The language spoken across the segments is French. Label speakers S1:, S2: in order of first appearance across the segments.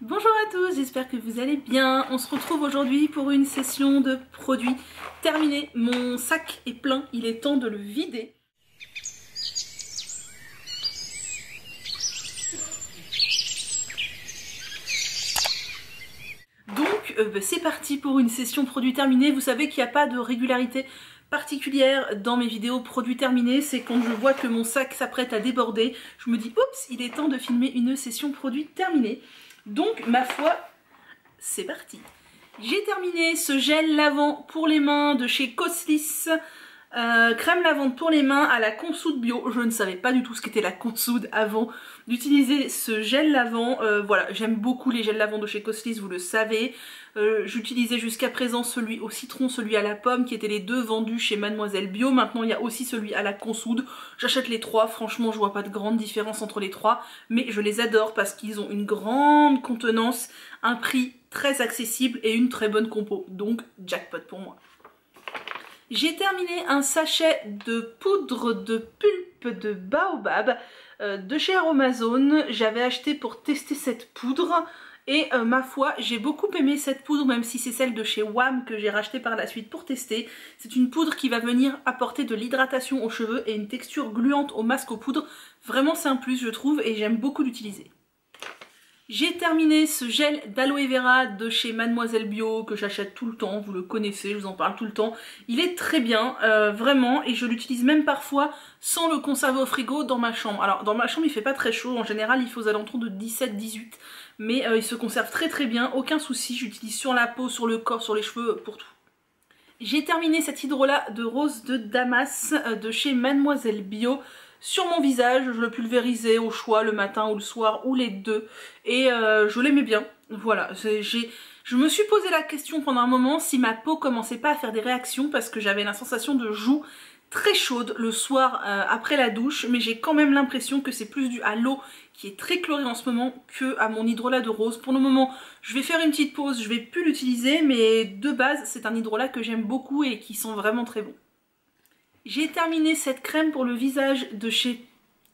S1: Bonjour à tous, j'espère que vous allez bien. On se retrouve aujourd'hui pour une session de produits terminée. Mon sac est plein, il est temps de le vider. Donc c'est parti pour une session produits terminés. Vous savez qu'il n'y a pas de régularité particulière dans mes vidéos produits terminés. C'est quand je vois que mon sac s'apprête à déborder, je me dis oups, il est temps de filmer une session produits terminés. Donc ma foi, c'est parti. J'ai terminé ce gel lavant pour les mains de chez Coslis, crème lavante pour les mains à la consoude bio. Je ne savais pas du tout ce qu'était la consoude avant d'utiliser ce gel lavant. Voilà, j'aime beaucoup les gels lavants de chez Coslis, vous le savez. J'utilisais jusqu'à présent celui au citron, celui à la pomme, qui étaient les deux vendus chez Mademoiselle Bio. Maintenant il y a aussi celui à la consoude. J'achète les trois, franchement je vois pas de grande différence entre les trois, mais je les adore parce qu'ils ont une grande contenance, un prix très accessible et une très bonne compo, donc jackpot pour moi. J'ai terminé un sachet de poudre de pulpe de baobab de chez Aromazone. J'avais acheté pour tester cette poudre. Et ma foi, j'ai beaucoup aimé cette poudre, même si c'est celle de chez WAM que j'ai racheté par la suite pour tester. C'est une poudre qui va venir apporter de l'hydratation aux cheveux et une texture gluante au masque aux poudres. Vraiment c'est un plus je trouve et j'aime beaucoup l'utiliser. J'ai terminé ce gel d'aloe vera de chez Mademoiselle Bio que j'achète tout le temps, vous le connaissez, je vous en parle tout le temps. Il est très bien, vraiment, et je l'utilise même parfois sans le conserver au frigo dans ma chambre. Alors dans ma chambre il fait pas très chaud, en général il faut aux alentours de 17-18, mais il se conserve très bien, aucun souci, j'utilise sur la peau, sur le corps, sur les cheveux, pour tout. J'ai terminé cet hydrolat de rose de Damas de chez Mademoiselle Bio sur mon visage. Je le pulvérisais au choix le matin ou le soir ou les deux et je l'aimais bien. Voilà, je me suis posé la question pendant un moment si ma peau commençait pas à faire des réactions parce que j'avais la sensation de joue très chaude le soir après la douche, mais j'ai quand même l'impression que c'est plus dû à l'eau qui est très chlorée en ce moment que à mon hydrolat de rose. Pour le moment, je vais faire une petite pause, je vais plus l'utiliser, mais de base, c'est un hydrolat que j'aime beaucoup et qui sent vraiment très bon. J'ai terminé cette crème pour le visage de chez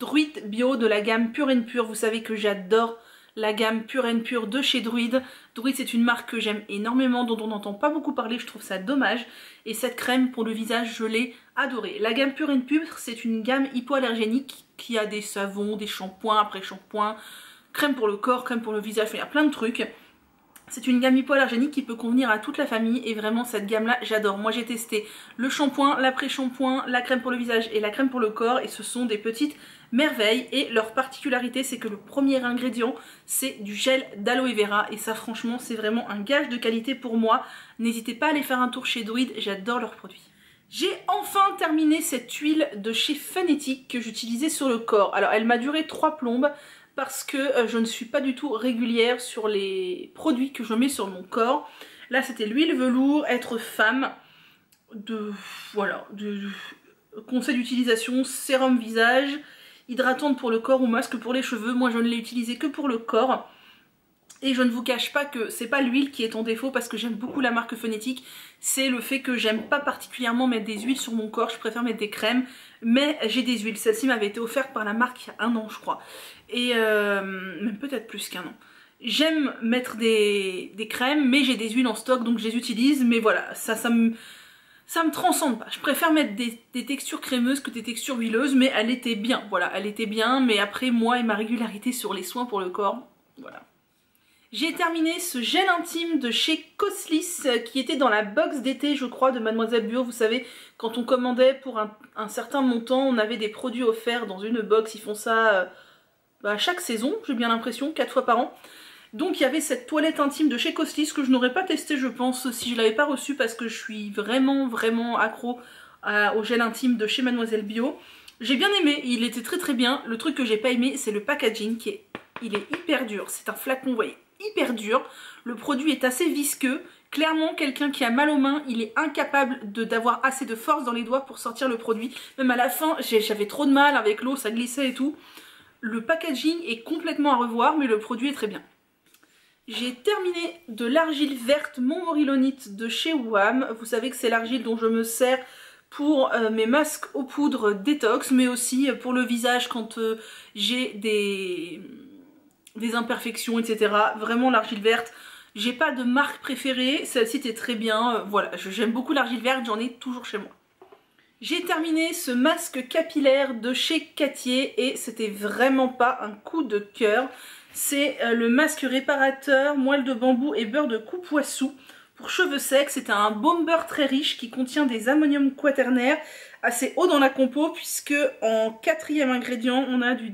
S1: Druid Bio de la gamme Pure and Pure. Vous savez que j'adore la gamme Pure and Pure de chez Druid. Druid c'est une marque que j'aime énormément, dont on n'entend pas beaucoup parler, je trouve ça dommage. Et cette crème pour le visage, je l'ai adorée. La gamme Pure and Pure, c'est une gamme hypoallergénique qui a des savons, des shampoings, après-shampoings, crème pour le corps, crème pour le visage, il y a plein de trucs. C'est une gamme hypoallergénique qui peut convenir à toute la famille et vraiment cette gamme là j'adore. Moi j'ai testé le shampoing, l'après-shampoing, la crème pour le visage et la crème pour le corps et ce sont des petites merveilles et leur particularité c'est que le premier ingrédient c'est du gel d'aloe vera et ça franchement c'est vraiment un gage de qualité pour moi. N'hésitez pas à aller faire un tour chez Druid, j'adore leurs produits. J'ai enfin terminé cette huile de chez Phonetic que j'utilisais sur le corps. Alors elle m'a duré 3 plombes parce que je ne suis pas du tout régulière sur les produits que je mets sur mon corps. Là c'était l'huile velours, être femme, conseil d'utilisation, sérum visage, hydratante pour le corps ou masque pour les cheveux. Moi je ne l'ai utilisé que pour le corps. Et je ne vous cache pas que c'est pas l'huile qui est en défaut parce que j'aime beaucoup la marque Phonetic. C'est le fait que j'aime pas particulièrement mettre des huiles sur mon corps, je préfère mettre des crèmes. Mais j'ai des huiles, celle-ci m'avait été offerte par la marque il y a 1 an je crois. Et même peut-être plus qu'1 an. J'aime mettre des crèmes mais j'ai des huiles en stock donc je les utilise. Mais voilà, ça me transcende pas. Je préfère mettre des textures crémeuses que des textures huileuses, mais elle était bien. Voilà, elle était bien, mais après moi et ma régularité sur les soins pour le corps, voilà. J'ai terminé ce gel intime de chez Coslis qui était dans la box d'été je crois de Mademoiselle Bio. Vous savez quand on commandait pour un certain montant on avait des produits offerts dans une box. Ils font ça chaque saison j'ai bien l'impression, 4 fois par an. Donc il y avait cette toilette intime de chez Coslis que je n'aurais pas testé je pense si je l'avais pas reçu parce que je suis vraiment accro au gel intime de chez Mademoiselle Bio. J'ai bien aimé, il était très bien. Le truc que j'ai pas aimé c'est le packaging il est hyper dur. C'est un flacon, vous voyez, hyper dur. Le produit est assez visqueux. Clairement, quelqu'un qui a mal aux mains, il est incapable d'avoir assez de force dans les doigts pour sortir le produit. Même à la fin, j'avais trop de mal avec l'eau, ça glissait et tout. Le packaging est complètement à revoir, mais le produit est très bien. J'ai terminé de l'argile verte Montmorillonite de chez WAM. Vous savez que c'est l'argile dont je me sers pour mes masques aux poudres détox, mais aussi pour le visage quand j'ai des imperfections, etc. Vraiment l'argile verte, j'ai pas de marque préférée, celle-ci était très bien, voilà, j'aime beaucoup l'argile verte, j'en ai toujours chez moi. J'ai terminé ce masque capillaire de chez Cattier et c'était vraiment pas un coup de cœur. C'est le masque réparateur, moelle de bambou et beurre de coupoissou pour cheveux secs. C'est un baume beurre très riche qui contient des ammonium quaternaire assez haut dans la compo puisque en quatrième ingrédient on a du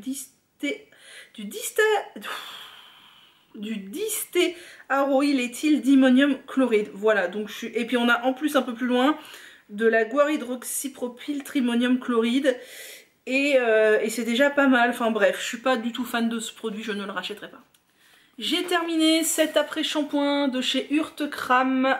S1: distéaroyléthyl dimonium chloride. Voilà, donc et puis on a en plus un peu plus loin de la guaridroxypropyl trimonium chloride et c'est déjà pas mal. Enfin bref, je suis pas du tout fan de ce produit, je ne le rachèterai pas. J'ai terminé cet après-shampoing de chez Urtekram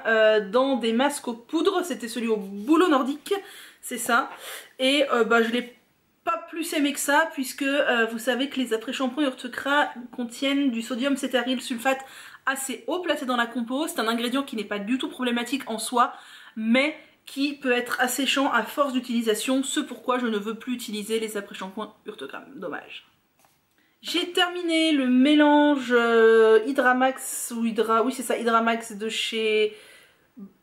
S1: dans des masques aux poudres, c'était celui au bouleau nordique, c'est ça, et je l'ai pas plus aimé que ça puisque vous savez que les après-shampoings Urtekram contiennent du sodium cétaryl sulfate assez haut placé dans la compo. C'est un ingrédient qui n'est pas du tout problématique en soi, mais qui peut être asséchant à force d'utilisation, ce pourquoi je ne veux plus utiliser les après-shampoings Urtekram, dommage. J'ai terminé le mélange Hydramax ou oui c'est ça, Hydramax de chez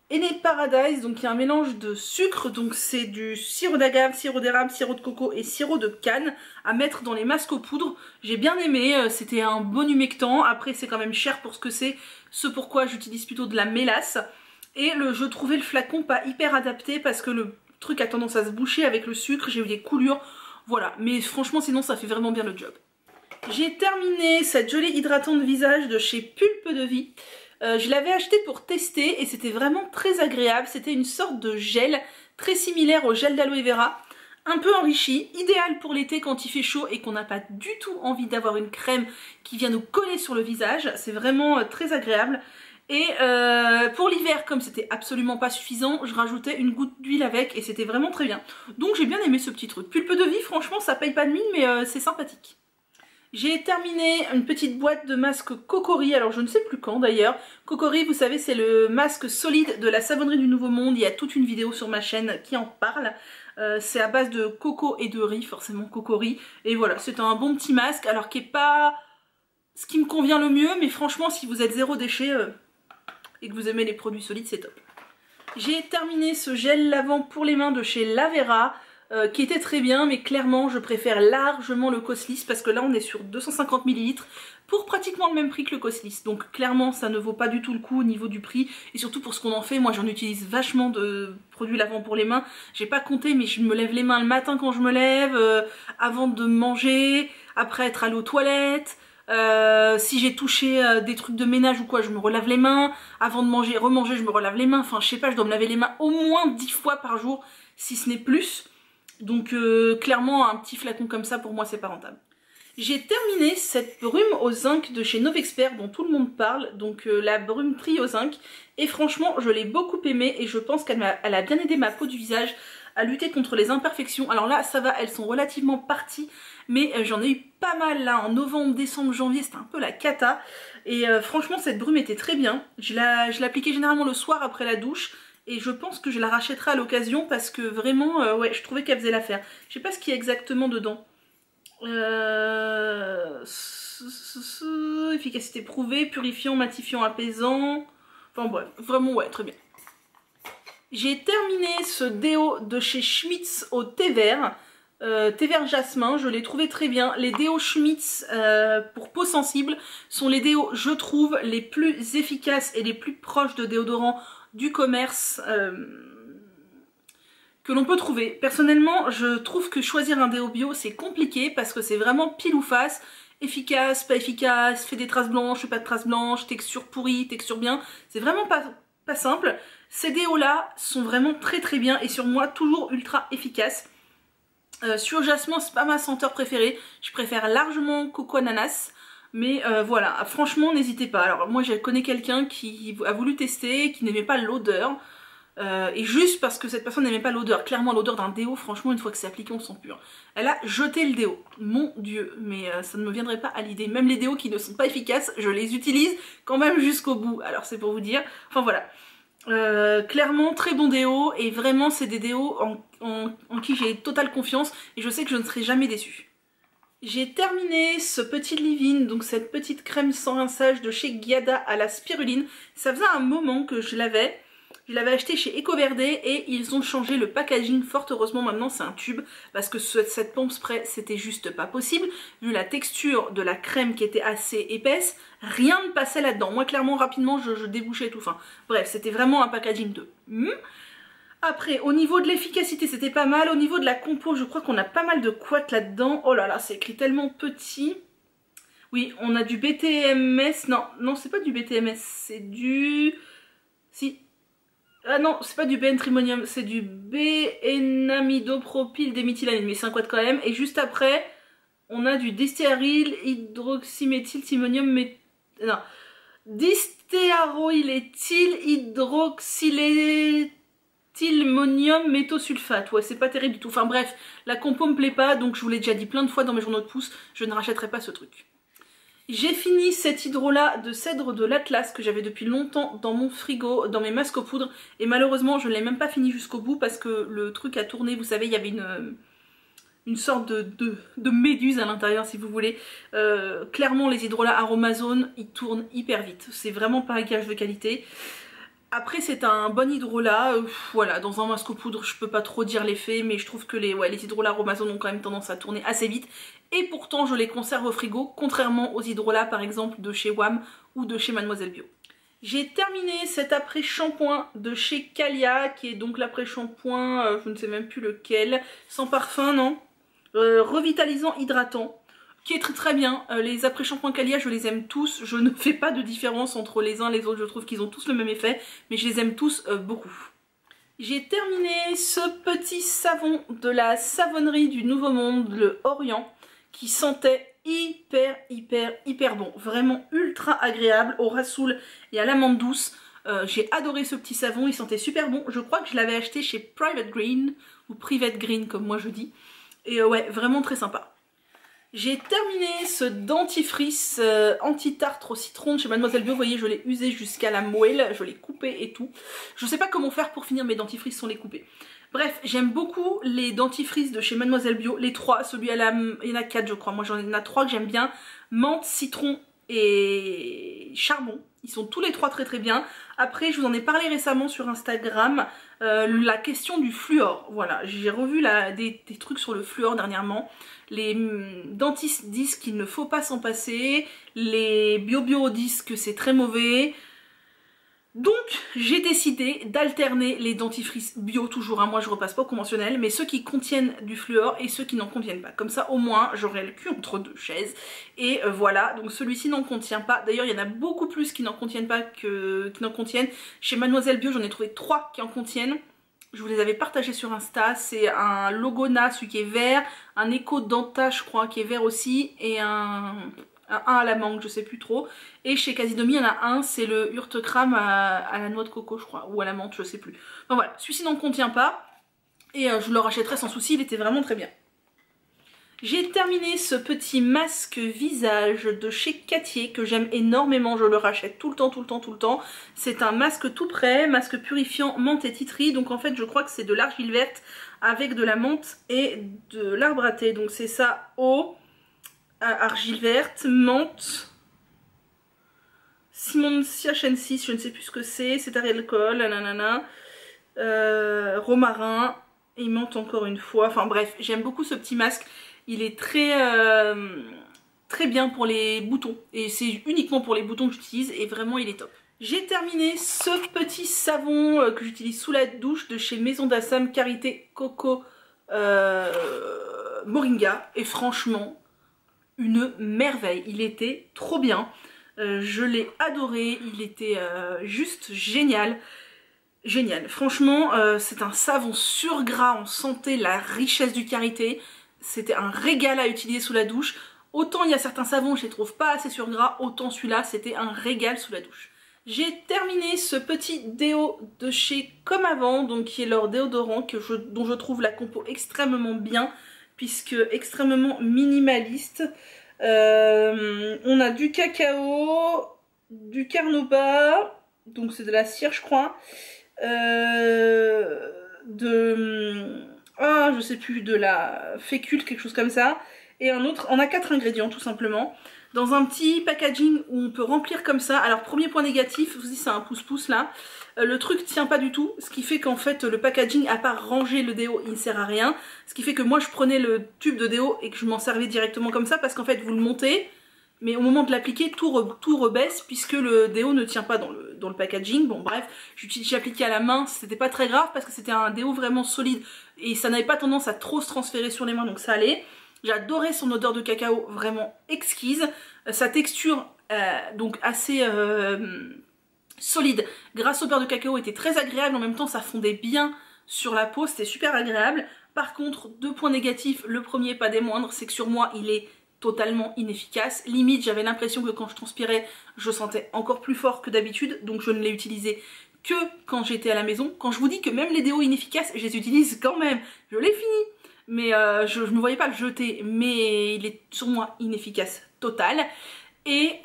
S1: Ene Paradise, donc il y a un mélange de sucre, donc c'est du sirop d'agave, sirop d'érable, sirop de coco et sirop de canne à mettre dans les masques aux poudres. J'ai bien aimé, c'était un bon humectant, après c'est quand même cher pour ce que c'est, ce pourquoi j'utilise plutôt de la mélasse. Et je trouvais le flacon pas hyper adapté parce que le truc a tendance à se boucher avec le sucre, j'ai eu des coulures, voilà. Mais franchement sinon ça fait vraiment bien le job. J'ai terminé cette jolie hydratante visage de chez Pulpe de Vie. Je l'avais acheté pour tester et c'était vraiment très agréable. C'était une sorte de gel très similaire au gel d'aloe vera, un peu enrichi, idéal pour l'été quand il fait chaud et qu'on n'a pas du tout envie d'avoir une crème qui vient nous coller sur le visage. C'est vraiment très agréable. Et pour l'hiver, comme c'était absolument pas suffisant, je rajoutais une goutte d'huile avec et c'était vraiment très bien. Donc j'ai bien aimé ce petit truc. Pulpe de Vie, franchement ça paye pas de mine mais c'est sympathique. J'ai terminé une petite boîte de masque Cocori, alors je ne sais plus quand d'ailleurs. Cocori, vous savez, c'est le masque solide de la savonnerie du Nouveau Monde. Il y a toute une vidéo sur ma chaîne qui en parle. C'est à base de coco et de riz, forcément Cocori. Et voilà, c'est un bon petit masque, alors qui est pas ce qui me convient le mieux, mais franchement, si vous êtes zéro déchet et que vous aimez les produits solides, c'est top. J'ai terminé ce gel lavant pour les mains de chez Lavera. Qui était très bien, mais clairement je préfère largement le Coslis parce que là on est sur 250 ml pour pratiquement le même prix que le Coslis, donc clairement ça ne vaut pas du tout le coup au niveau du prix et surtout pour ce qu'on en fait. Moi j'en utilise vachement de produits lavants pour les mains, j'ai pas compté mais je me lève les mains le matin quand je me lève, avant de manger, après être allée aux toilettes, si j'ai touché des trucs de ménage ou quoi je me relave les mains, avant de manger, remanger je me relave les mains, enfin je sais pas, je dois me laver les mains au moins 10 fois par jour si ce n'est plus. Donc clairement un petit flacon comme ça pour moi c'est pas rentable. J'ai terminé cette brume au zinc de chez Novexpert dont tout le monde parle, donc la brume tri au zinc, et franchement je l'ai beaucoup aimée et je pense qu'elle a bien aidé ma peau du visage à lutter contre les imperfections. Alors là ça va, elles sont relativement parties, mais j'en ai eu pas mal là en novembre, décembre, janvier, c'était un peu la cata, et franchement cette brume était très bien. Je l'appliquais généralement le soir après la douche, et je pense que je la rachèterai à l'occasion parce que vraiment, ouais, je trouvais qu'elle faisait l'affaire. Je sais pas ce qu'il y a exactement dedans. Efficacité prouvée, purifiant, matifiant, apaisant. Enfin bref, vraiment ouais, très bien. J'ai terminé ce déo de chez Schmitz au thé vert. Thé vert jasmin, je l'ai trouvé très bien. Les déos Schmitz pour peau sensible sont les déos, je trouve, les plus efficaces et les plus proches de déodorants du commerce que l'on peut trouver. Personnellement, je trouve que choisir un déo bio c'est compliqué parce que c'est vraiment pile ou face, efficace, pas efficace, fait des traces blanches, pas de traces blanches, texture pourrie, texture bien, c'est vraiment pas simple. Ces déos là sont vraiment très très bien et sur moi toujours ultra efficaces. Sur jasmin c'est pas ma senteur préférée, je préfère largement coco ananas. Mais voilà, franchement n'hésitez pas. Alors moi je connais quelqu'un qui a voulu tester, qui n'aimait pas l'odeur. Et juste parce que cette personne n'aimait pas l'odeur. Clairement l'odeur d'un déo, franchement une fois que c'est appliqué on sent pur. Elle a jeté le déo, mon dieu. Mais ça ne me viendrait pas à l'idée. Même les déos qui ne sont pas efficaces, je les utilise quand même jusqu'au bout. Alors c'est pour vous dire. Enfin voilà. Clairement très bon déo. Et vraiment c'est des déos en qui j'ai totale confiance. Et je sais que je ne serai jamais déçue. J'ai terminé ce petit leave-in, donc cette petite crème sans rinçage de chez Giada à la spiruline. Ça faisait un moment que je l'avais. Je l'avais acheté chez EcoVerde et ils ont changé le packaging. Fort heureusement, maintenant c'est un tube parce que cette pompe spray c'était juste pas possible. Vu la texture de la crème qui était assez épaisse, rien ne passait là-dedans. Moi clairement rapidement je débouchais tout. Enfin bref, c'était vraiment un packaging de... Après, au niveau de l'efficacité, c'était pas mal. Au niveau de la compo, je crois qu'on a pas mal de couacs là-dedans. Oh là là, c'est écrit tellement petit. Oui, on a du BTMS. Non, non, c'est pas du BTMS, c'est du... Si. Ah non, c'est pas du benzimonium, c'est du B-énamidopropyl déméthylamine, mais c'est un quad quand même. Et juste après, on a du dystéaryl hydroxyméthyltimonium, mais... Non. Dystéaroyléthyl hydroxyléthylmonium méthosulfate. Ouais, c'est pas terrible du tout. Enfin bref, la compo me plaît pas, donc je vous l'ai déjà dit plein de fois dans mes journaux de pouce, je ne rachèterai pas ce truc. J'ai fini cet hydrolat de cèdre de l'Atlas que j'avais depuis longtemps dans mon frigo, dans mes masques aux poudres. Et malheureusement, je ne l'ai même pas fini jusqu'au bout parce que le truc a tourné. Vous savez, il y avait une sorte de méduse à l'intérieur, si vous voulez. Clairement, les hydrolats Aromazone, ils tournent hyper vite. C'est vraiment pas un gage de qualité. Après, c'est un bon hydrolat. Voilà, dans un masque aux poudres, je peux pas trop dire l'effet, mais je trouve que les hydrolats Aromazone ont quand même tendance à tourner assez vite. Et pourtant, je les conserve au frigo, contrairement aux hydrolats, par exemple, de chez WAM ou de chez Mademoiselle Bio. J'ai terminé cet après-shampoing de chez Calia, qui est donc l'après-shampoing, je ne sais même plus lequel, sans parfum, non, revitalisant hydratant, qui est très très bien. Les après-shampoings Calia, je les aime tous, je ne fais pas de différence entre les uns et les autres, je trouve qu'ils ont tous le même effet, mais je les aime tous beaucoup. J'ai terminé ce petit savon de la savonnerie du Nouveau Monde, le Orient, qui sentait hyper bon, vraiment ultra agréable au rassoul et à l'amande douce. J'ai adoré ce petit savon, il sentait super bon. Je crois que je l'avais acheté chez Private Green, ou Private Green comme moi je dis, et ouais, vraiment très sympa. J'ai terminé ce dentifrice anti-tartre au citron de chez Mademoiselle Bio. Vous voyez, je l'ai usé jusqu'à la moelle, je l'ai coupé et tout. Je sais pas comment faire pour finir mes dentifrices sans les couper. Bref, j'aime beaucoup les dentifrices de chez Mademoiselle Bio. Les trois, celui à la... il y en a 4 je crois, moi j'en ai 3 que j'aime bien. Menthe, citron et charbon. Ils sont tous les trois très très bien. Après, je vous en ai parlé récemment sur Instagram, la question du fluor. Voilà, j'ai revu des trucs sur le fluor dernièrement. Les dentistes disent qu'il ne faut pas s'en passer. Les bio disent que c'est très mauvais. Donc j'ai décidé d'alterner les dentifrices bio, toujours, hein, moi je repasse pas au conventionnel, mais ceux qui contiennent du fluor et ceux qui n'en contiennent pas. Comme ça au moins j'aurai le cul entre deux chaises. Et voilà, donc celui-ci n'en contient pas. D'ailleurs il y en a beaucoup plus qui n'en contiennent pas que qui n'en contiennent. Chez Mademoiselle Bio j'en ai trouvé 3 qui en contiennent. Je vous les avais partagés sur Insta. C'est un Logona, celui qui est vert, un Eco Denta je crois qui est vert aussi, et un à la mangue, je sais plus trop. Et chez Casidomi, il y en a un, c'est le Urtecram à la noix de coco, je crois, ou à la menthe, je sais plus. Enfin voilà, celui-ci n'en contient pas, et je le rachèterai sans souci, il était vraiment très bien. J'ai terminé ce petit masque visage de chez Cattier que j'aime énormément, je le rachète tout le temps. C'est un masque tout prêt, masque purifiant menthe et titri, donc en fait je crois que c'est de l'argile verte avec de la menthe et de l'arbre à thé. Donc c'est ça, eau, argile verte, menthe, Simonsia chensis, je ne sais plus ce que c'est à alcool, nanana, romarin, et menthe encore une fois. Enfin bref, j'aime beaucoup ce petit masque. Il est très bien pour les boutons. Et c'est uniquement pour les boutons que j'utilise et vraiment il est top. J'ai terminé ce petit savon que j'utilise sous la douche de chez Maison d'Assam Karité Coco Moringa. Et franchement, une merveille. Il était trop bien. Je l'ai adoré. Il était juste génial. Génial. Franchement, c'est un savon sur gras. On sentait la richesse du Karité. C'était un régal à utiliser sous la douche. Autant il y a certains savons, je les trouve pas assez sur gras, autant celui-là, c'était un régal sous la douche. J'ai terminé ce petit déo de chez Comme Avant, donc qui est leur déodorant, dont je trouve la compo extrêmement bien, puisque extrêmement minimaliste. On a du cacao, du carnauba, donc c'est de la cire je crois, je sais plus, de la fécule, quelque chose comme ça, et un autre, on a 4 ingrédients tout simplement, dans un petit packaging où on peut remplir comme ça. Alors premier point négatif, je vous dis c'est un pouce-pouce là, le truc tient pas du tout, ce qui fait qu'en fait le packaging, à part ranger le déo, il ne sert à rien, ce qui fait que moi je prenais le tube de déo et que je m'en servais directement comme ça, parce qu'en fait vous le montez, mais au moment de l'appliquer, tout rebaisse puisque le déo ne tient pas dans le packaging. Bon bref, j'ai appliqué à la main, c'était pas très grave parce que c'était un déo vraiment solide et ça n'avait pas tendance à trop se transférer sur les mains, donc ça allait. J'adorais son odeur de cacao, vraiment exquise. Sa texture, donc assez solide, grâce au beurre de cacao, était très agréable. En même temps, ça fondait bien sur la peau, c'était super agréable. Par contre, 2 points négatifs. Le premier, pas des moindres, c'est que sur moi, il est totalement inefficace. Limite, j'avais l'impression que quand je transpirais, je sentais encore plus fort que d'habitude. Donc je ne l'ai utilisé que quand j'étais à la maison. Quand je vous dis que même les déos inefficaces, je les utilise quand même. Je l'ai fini. Mais je ne me voyais pas le jeter, mais il est sur moi inefficace total. Et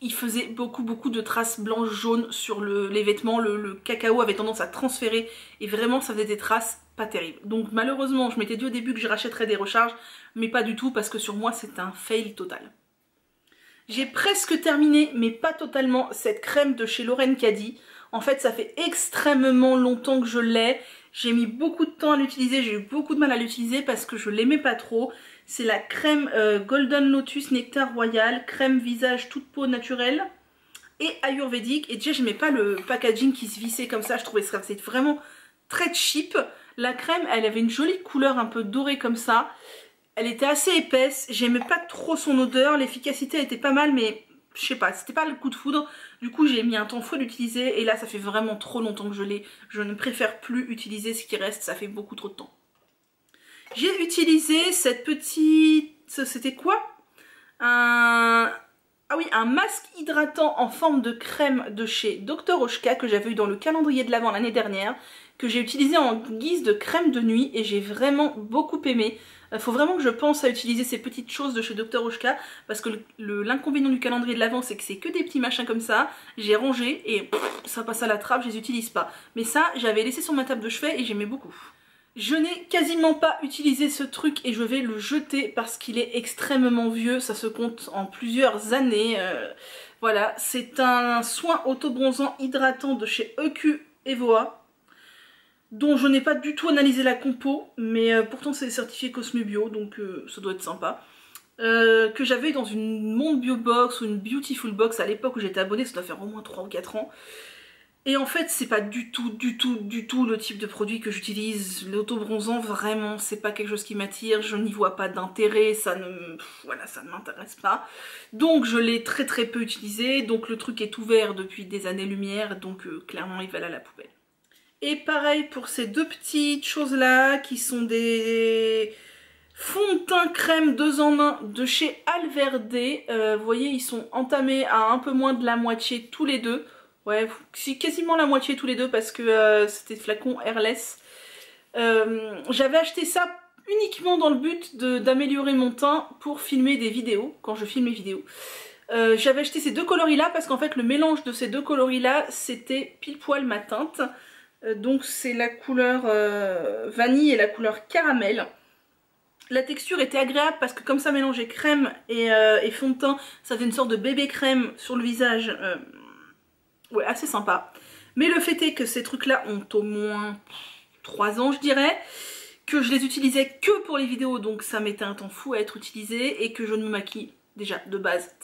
S1: il faisait beaucoup de traces blanches jaunes sur les vêtements. Le cacao avait tendance à transférer et vraiment ça faisait des traces pas terribles. Donc malheureusement je m'étais dit au début que je rachèterais des recharges, mais pas du tout parce que sur moi c'est un fail total. J'ai presque terminé, mais pas totalement, cette crème de chez Lauren Caddy. En fait ça fait extrêmement longtemps que je l'ai. J'ai mis beaucoup de temps à l'utiliser, j'ai eu beaucoup de mal à l'utiliser parce que je l'aimais pas trop. C'est la crème Golden Lotus Nectar Royal, crème visage toute peau naturelle et ayurvédique. Et déjà j'aimais pas le packaging qui se vissait comme ça, je trouvais ça c'était vraiment très cheap. La crème, elle avait une jolie couleur un peu dorée comme ça. Elle était assez épaisse, j'aimais pas trop son odeur, l'efficacité était pas mal mais je sais pas, c'était pas le coup de foudre. Du coup j'ai mis un temps fou à l'utiliser et là ça fait vraiment trop longtemps que je l'ai. Je ne préfère plus utiliser ce qui reste, ça fait beaucoup trop de temps. J'ai utilisé cette petite... C'était quoi? Ah oui, un masque hydratant en forme de crème de chez Dr. Oshka que j'avais eu dans le calendrier de l'Avent l'année dernière, que j'ai utilisé en guise de crème de nuit et j'ai vraiment beaucoup aimé. Faut vraiment que je pense à utiliser ces petites choses de chez Dr. Oshka parce que l'inconvénient du calendrier de l'Avent c'est que c'est que des petits machins comme ça. J'ai rangé et ça passe à la trappe, je les utilise pas. Mais ça, j'avais laissé sur ma table de chevet et j'aimais beaucoup. Je n'ai quasiment pas utilisé ce truc et je vais le jeter parce qu'il est extrêmement vieux, ça se compte en plusieurs années. Voilà, c'est un soin auto-bronzant hydratant de chez EQ Evoa, dont je n'ai pas du tout analysé la compo, mais pourtant c'est certifié Cosme Bio, donc ça doit être sympa. Que j'avais dans une Monde Bio Box ou une Beautiful Box à l'époque où j'étais abonnée, ça doit faire au moins 3 ou 4 ans. Et en fait c'est pas du tout le type de produit que j'utilise. L'auto-bronzant vraiment c'est pas quelque chose qui m'attire, je n'y vois pas d'intérêt, voilà, ça ne m'intéresse pas. Donc je l'ai très peu utilisé, donc le truc est ouvert depuis des années-lumière, donc clairement il va aller à la poubelle. Et pareil pour ces 2 petites choses là qui sont des fonds de teint crème 2 en 1 de chez Alverde. Vous voyez ils sont entamés à un peu moins de la moitié tous les deux. Ouais, c'est quasiment la moitié tous les deux parce que c'était flacon airless. J'avais acheté ça uniquement dans le but d'améliorer mon teint pour filmer des vidéos, quand je filme mes vidéos. J'avais acheté ces 2 coloris là parce qu'en fait le mélange de ces 2 coloris là c'était pile poil ma teinte. Donc c'est la couleur vanille et la couleur caramel. La texture était agréable parce que comme ça mélangeait crème et fond de teint, ça faisait une sorte de bébé crème sur le visage. Ouais, assez sympa. Mais le fait est que ces trucs-là ont au moins 3 ans, je dirais. Que je les utilisais que pour les vidéos, donc ça mettait un temps fou à être utilisé. Et que je ne me maquille déjà de base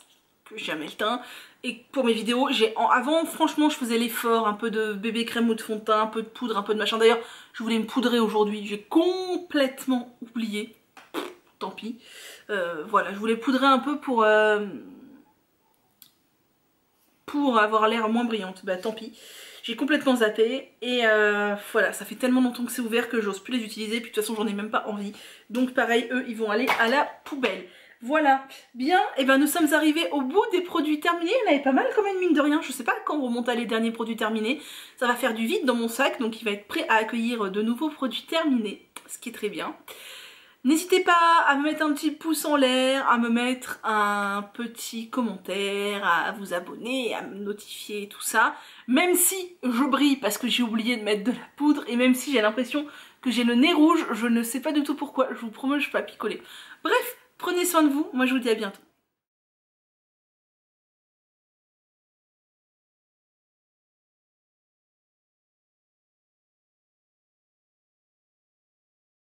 S1: que jamais le teint. Et pour mes vidéos, avant, franchement, je faisais l'effort. Un peu de bébé crème ou de fond de teint, un peu de poudre, un peu de machin. D'ailleurs, je voulais me poudrer aujourd'hui. J'ai complètement oublié. Tant pis. Voilà, je voulais poudrer un peu pour avoir l'air moins brillante, bah tant pis, j'ai complètement zappé et voilà, ça fait tellement longtemps que c'est ouvert que j'ose plus les utiliser, puis de toute façon j'en ai même pas envie, donc pareil, eux ils vont aller à la poubelle. Voilà, bien, et ben nous sommes arrivés au bout des produits terminés, il y en avait pas mal quand même mine de rien, je sais pas quand on remonte à les derniers produits terminés, ça va faire du vide dans mon sac, donc il va être prêt à accueillir de nouveaux produits terminés, ce qui est très bien. N'hésitez pas à me mettre un petit pouce en l'air, à me mettre un petit commentaire, à vous abonner, à me notifier, tout ça. Même si je brille parce que j'ai oublié de mettre de la poudre et même si j'ai l'impression que j'ai le nez rouge, je ne sais pas du tout pourquoi, je vous promets je ne vais pas picoler. Bref, prenez soin de vous, moi je vous dis à bientôt.